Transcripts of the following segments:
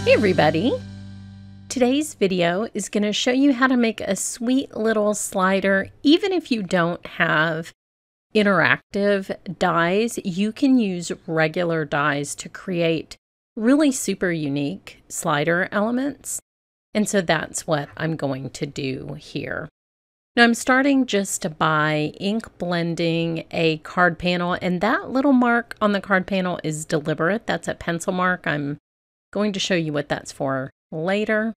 Hey everybody! Today's video is going to show you how to make a sweet little slider. Even if you don't have interactive dies, you can use regular dies to create really super unique slider elements. And so that's what I'm going to do here. Now I'm starting just by ink blending a card panel, and that little mark on the card panel is deliberate. That's a pencil mark. I'm going to show you what that's for later.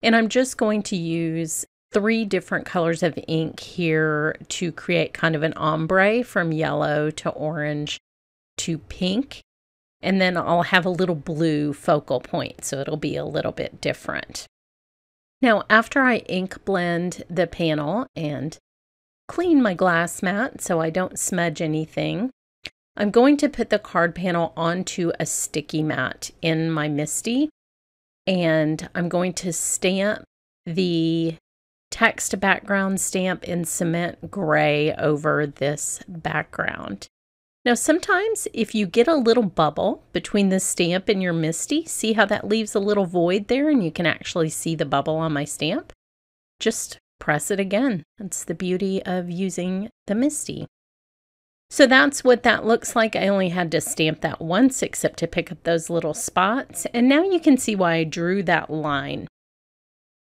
And I'm just going to use 3 different colors of ink here to create kind of an ombre from yellow to orange to pink. And then I'll have a little blue focal point, so it'll be a little bit different. Now, after I ink blend the panel and clean my glass mat so I don't smudge anything, I'm going to put the card panel onto a sticky mat in my MISTI, and I'm going to stamp the text background stamp in cement gray over this background. Now, sometimes if you get a little bubble between the stamp and your MISTI, see how that leaves a little void there and you can actually see the bubble on my stamp? Just press it again. That's the beauty of using the MISTI. So that's what that looks like. I only had to stamp that once except to pick up those little spots. And now you can see why I drew that line.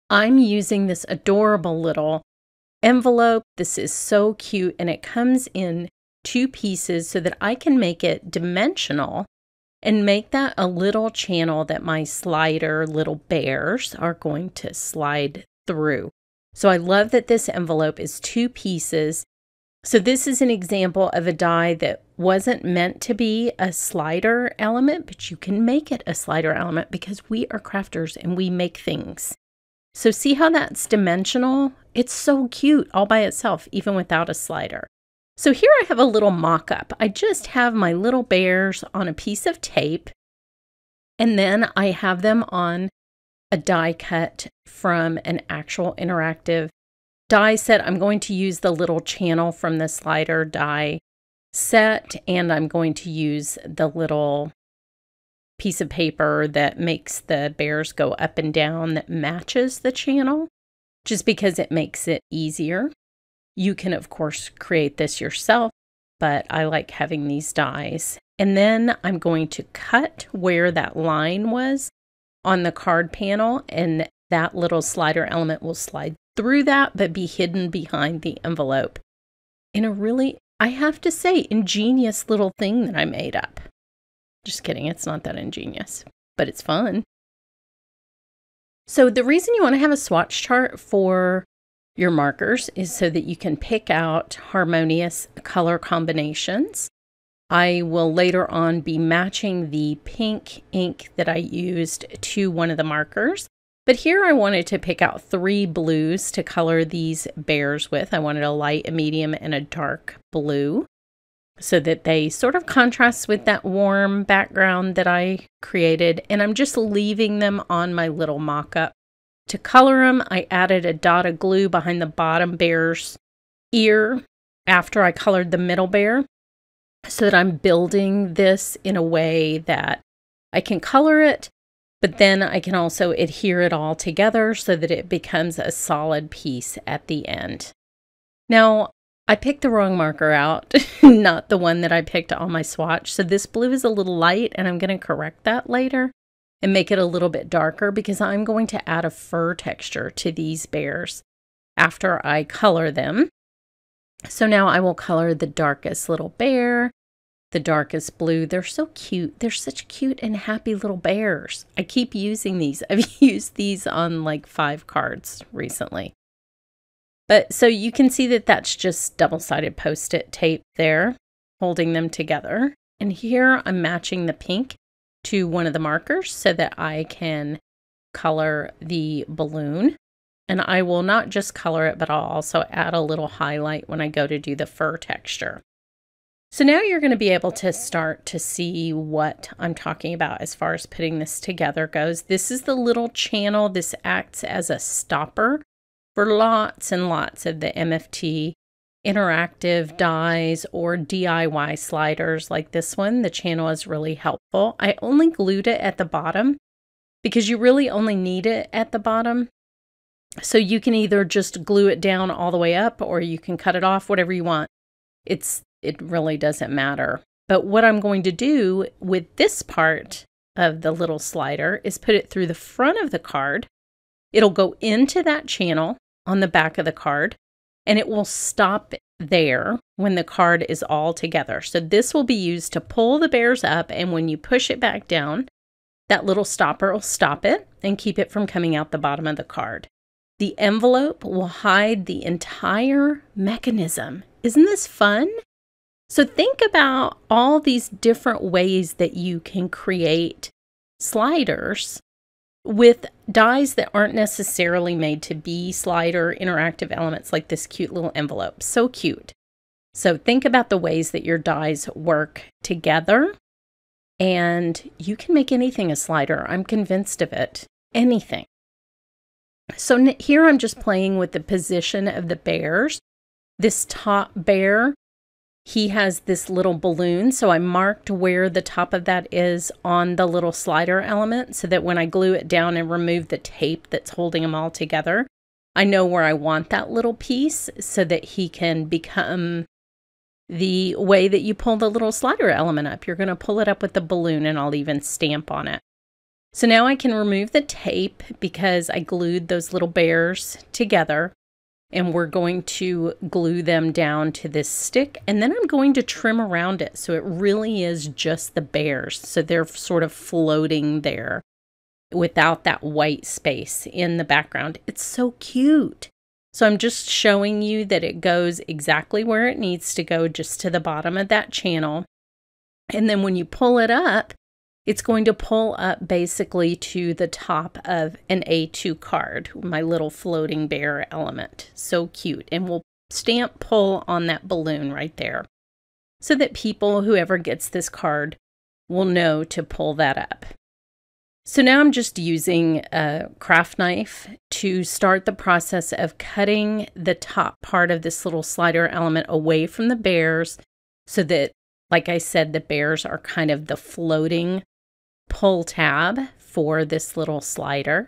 I'm using this adorable little envelope. This is so cute, and it comes in 2 pieces so that I can make it dimensional and make that a little channel that my slider little bears are going to slide through. So I love that this envelope is 2 pieces. So this is an example of a die that wasn't meant to be a slider element, but you can make it a slider element because we are crafters and we make things. So see how that's dimensional? It's so cute all by itself, even without a slider. So here I have a little mock-up. I just have my little bears on a piece of tape, and then I have them on a die cut from an actual interactive die set. I'm going to use the little channel from the slider die set, and I'm going to use the little piece of paper that makes the bears go up and down that matches the channel, just because it makes it easier. You can, of course, create this yourself, but I like having these dies. And then I'm going to cut where that line was on the card panel, and that little slider element will slide through that, but be hidden behind the envelope in a really, I have to say, ingenious little thing that I made up. Just kidding, it's not that ingenious, but it's fun. So the reason you want to have a swatch chart for your markers is so that you can pick out harmonious color combinations. I will later on be matching the pink ink that I used to one of the markers. But here I wanted to pick out 3 blues to color these bears with. I wanted a light, a medium, and a dark blue so that they sort of contrast with that warm background that I created. And I'm just leaving them on my little mock-up. To color them, I added a dot of glue behind the bottom bear's ear after I colored the middle bear, so that I'm building this in a way that I can color it, but then I can also adhere it all together so that it becomes a solid piece at the end. Now, I picked the wrong marker out, not the one that I picked on my swatch. So this blue is a little light, and I'm going to correct that later and make it a little bit darker because I'm going to add a fur texture to these bears after I color them. So now I will color the darkest little bear, the darkest blue. They're so cute. They're such cute and happy little bears. I keep using these. I've used these on like 5 cards recently. But so you can see that that's just double-sided Post-it tape there, holding them together. And here I'm matching the pink to one of the markers so that I can color the balloon. And I will not just color it, but I'll also add a little highlight when I go to do the fur texture. So now you're going to be able to start to see what I'm talking about as far as putting this together goes. This is the little channel. This acts as a stopper for lots and lots of the MFT interactive dies or DIY sliders like this one. The channel is really helpful. I only glued it at the bottom because you really only need it at the bottom. So you can either just glue it down all the way up, or you can cut it off, whatever you want. It really doesn't matter. But what I'm going to do with this part of the little slider is put it through the front of the card. It'll go into that channel on the back of the card, and it will stop there when the card is all together. So this will be used to pull the bears up, and when you push it back down, that little stopper will stop it and keep it from coming out the bottom of the card. The envelope will hide the entire mechanism. Isn't this fun? So think about all these different ways that you can create sliders with dies that aren't necessarily made to be slider interactive elements, like this cute little envelope. So cute. So think about the ways that your dies work together, and you can make anything a slider. I'm convinced of it. Anything. So here I'm just playing with the position of the bears. This top bear, he has this little balloon, so I marked where the top of that is on the little slider element, so that when I glue it down and remove the tape that's holding them all together, I know where I want that little piece, so that he can become the way that you pull the little slider element up. You're going to pull it up with the balloon, and I'll even stamp on it. So now I can remove the tape because I glued those little bears together. And we're going to glue them down to this stick, and then I'm going to trim around it so it really is just the bears. So they're sort of floating there without that white space in the background. It's so cute. So I'm just showing you that it goes exactly where it needs to go, just to the bottom of that channel. And then when you pull it up, it's going to pull up basically to the top of an A2 card, my little floating bear element. So cute. And we'll stamp pull on that balloon right there, so that people, whoever gets this card, will know to pull that up. So now I'm just using a craft knife to start the process of cutting the top part of this little slider element away from the bears, so that, like I said, the bears are kind of the floating pull tab for this little slider.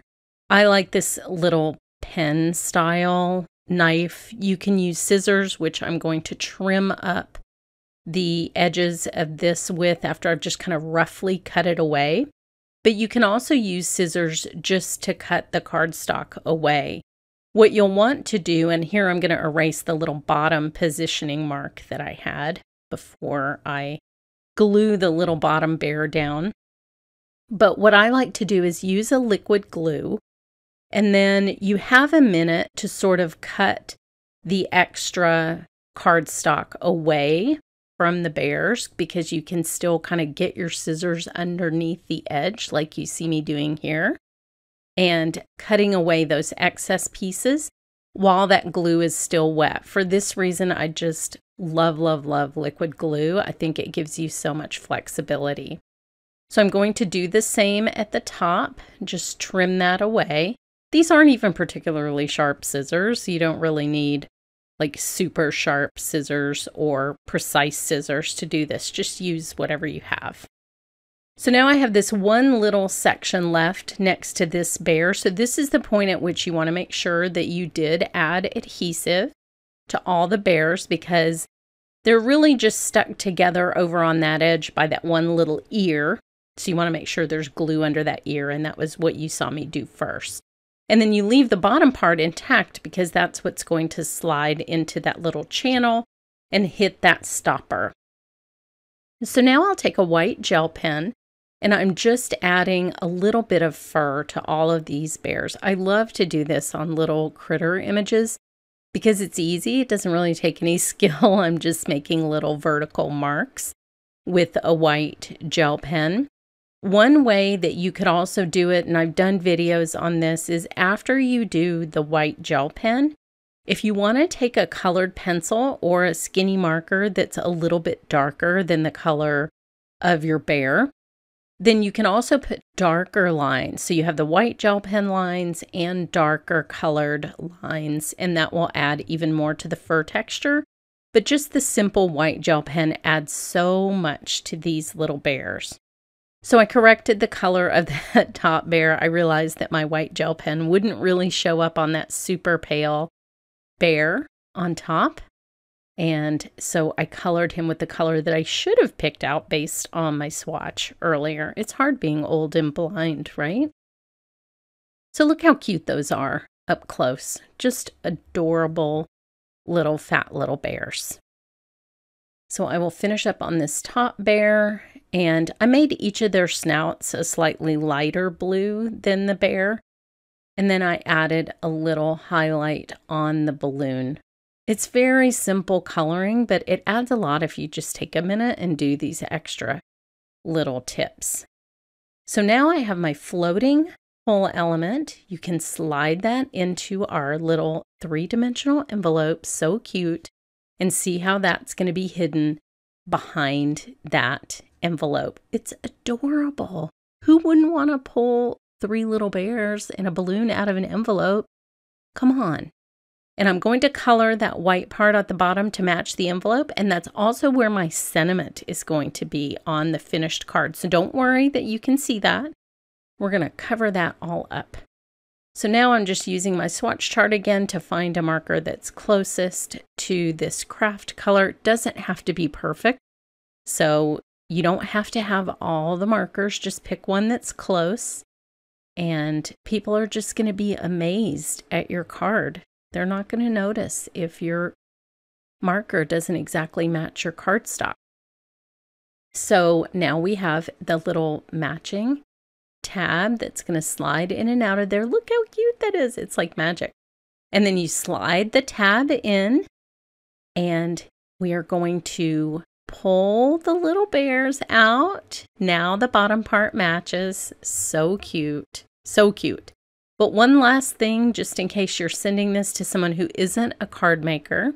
I like this little pen style knife. You can use scissors, which I'm going to trim up the edges of this with after I've just kind of roughly cut it away. But you can also use scissors just to cut the cardstock away. What you'll want to do, and here I'm going to erase the little bottom positioning mark that I had before I glue the little bottom bear down. But what I like to do is use a liquid glue, and then you have a minute to sort of cut the extra cardstock away from the bears, because you can still kind of get your scissors underneath the edge like you see me doing here, and cutting away those excess pieces while that glue is still wet. For this reason, I just love, love, love liquid glue. I think it gives you so much flexibility. So I'm going to do the same at the top, just trim that away. These aren't even particularly sharp scissors. You don't really need like super sharp scissors or precise scissors to do this. Just use whatever you have. So now I have this one little section left next to this bear. So this is the point at which you want to make sure that you did add adhesive to all the bears, because they're really just stuck together over on that edge by that one little ear. So you want to make sure there's glue under that ear, and that was what you saw me do first. And then you leave the bottom part intact, because that's what's going to slide into that little channel and hit that stopper. So now I'll take a white gel pen, and I'm just adding a little bit of fur to all of these bears. I love to do this on little critter images because it's easy. It doesn't really take any skill. I'm just making little vertical marks with a white gel pen. One way that you could also do it, and I've done videos on this, is after you do the white gel pen, if you want to take a colored pencil or a skinny marker that's a little bit darker than the color of your bear, then you can also put darker lines. So you have the white gel pen lines and darker colored lines, and that will add even more to the fur texture. But just the simple white gel pen adds so much to these little bears. So I corrected the color of that top bear. I realized that my white gel pen wouldn't really show up on that super pale bear on top. And so I colored him with the color that I should have picked out based on my swatch earlier. It's hard being old and blind, right? So look how cute those are up close. Just adorable little fat little bears. So I will finish up on this top bear, and I made each of their snouts a slightly lighter blue than the bear. And then I added a little highlight on the balloon. It's very simple coloring, but it adds a lot if you just take a minute and do these extra little tips. So now I have my floating whole element. You can slide that into our little 3-dimensional envelope. So cute. And see how that's going to be hidden behind that envelope. It's adorable. Who wouldn't want to pull 3 little bears and a balloon out of an envelope? Come on. And I'm going to color that white part at the bottom to match the envelope. And that's also where my sentiment is going to be on the finished card. So don't worry that you can see that. We're going to cover that all up. So now I'm just using my swatch chart again to find a marker that's closest to this craft color. It doesn't have to be perfect. So you don't have to have all the markers. Just pick one that's close. And people are just going to be amazed at your card. They're not going to notice if your marker doesn't exactly match your cardstock. So now we have the little matching tab that's going to slide in and out of there. Look how cute that is. It's like magic. And then you slide the tab in, and we are going to pull the little bears out. Now the bottom part matches. So cute. So cute. But one last thing, just in case you're sending this to someone who isn't a card maker,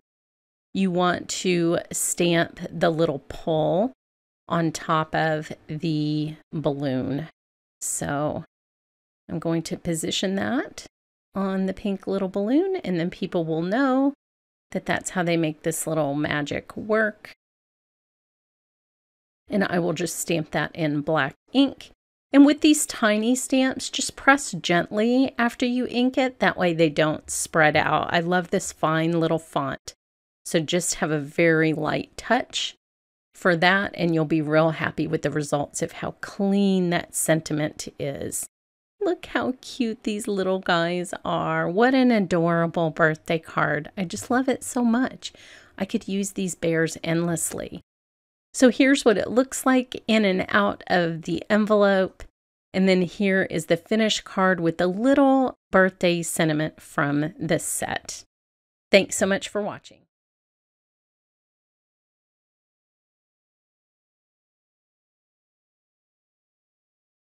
you want to stamp the little pull on top of the balloon. So I'm going to position that on the pink little balloon, and then people will know that that's how they make this little magic work. And I will just stamp that in black ink. And with these tiny stamps, just press gently after you ink it. That way they don't spread out. I love this fine little font. So just have a very light touch for that, and you'll be real happy with the results of how clean that sentiment is. Look how cute these little guys are. What an adorable birthday card. I just love it so much. I could use these bears endlessly. So here's what it looks like in and out of the envelope. And then here is the finished card with the little birthday sentiment from this set. Thanks so much for watching.